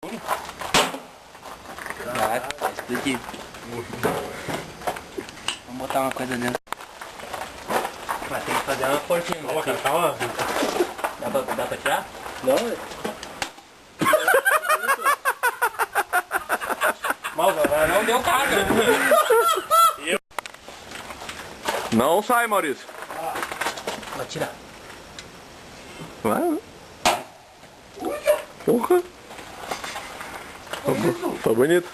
Vai explodir. Vamos botar uma coisa dentro. Mas tem que fazer uma portinha. Calma, cara, calma. Dá pra tirar? Não, Não deu carga. Não sai, Maurício. Vou tirar. Vai. Porra. Tá bonito.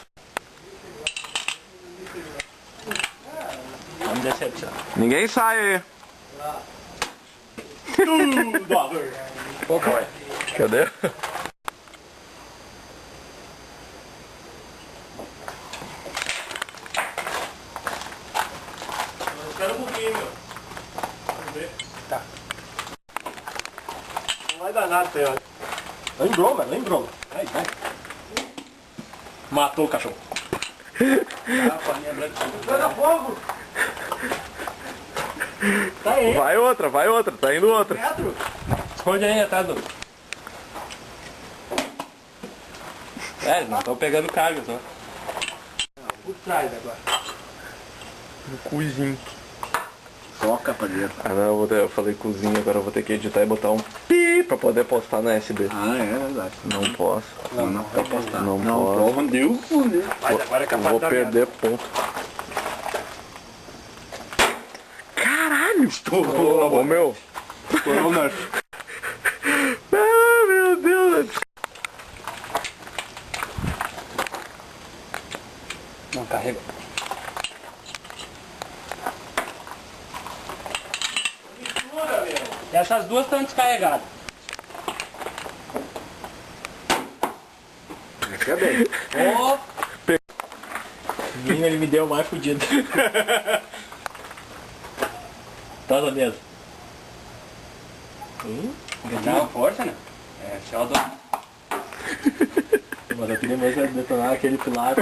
Vamos decepcionar. Ninguém sai aí. Pouco, vai. Cadê? espera um pouquinho, meu. Vamos ver. Tá. Não vai dar nada, ó. Lembrou, mano, lembrou. Vai, vai. Matou o cachorro. Ah, paninha branca. Pega fogo! Tá aí. Vai outra, tá indo outra. Pedro. Esconde aí, tá, Du? É, eles não estão pegando carga só. Por trás agora. No cozinho. Soca pra dentro. Ah não, eu falei cozinha, agora eu vou ter que editar e botar um pi pra poder postar na SB. Ah, é verdade. Não posso. Não vai postar. Não posso. Não deu. Mas agora é capaz Vou de dar perder ponto. Caralho! Ô meu! Estourou o nerf. Ah, meu Deus! Não carrega. Essas duas estão descarregadas. Ô! Menino, ele me deu o mais fudido. Toda mesmo. Dá uma força, né? É, Sheldon. Mas eu queria mesmo detonar aquele pilar.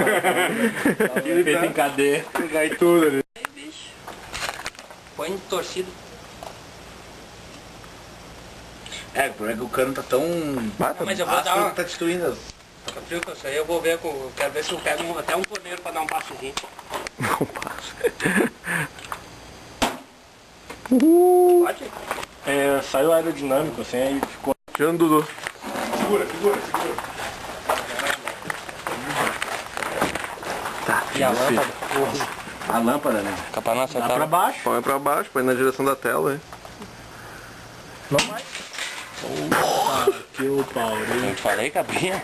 Aquele feito em cadeia. Pegar em tudo ali. Aí, bicho. Põe em torcida. É, porque o cano tá tão... Mas eu vou dar uma... tá destruindo as... Fica frio com isso aí, eu vou ver com... Quero ver se eu pego até um torneiro pra dar um passezinho. Não passa. Pode? É, saiu aerodinâmico assim, aí ficou... Tirando Dudu. Segura, segura, segura. Tá, E a lâmpada? A lâmpada, né? Fica pra nossa Dá pra baixo. Põe pra baixo, põe na direção da tela, hein? Não vai. Que o Paulinho. Eu falei, cabrinha.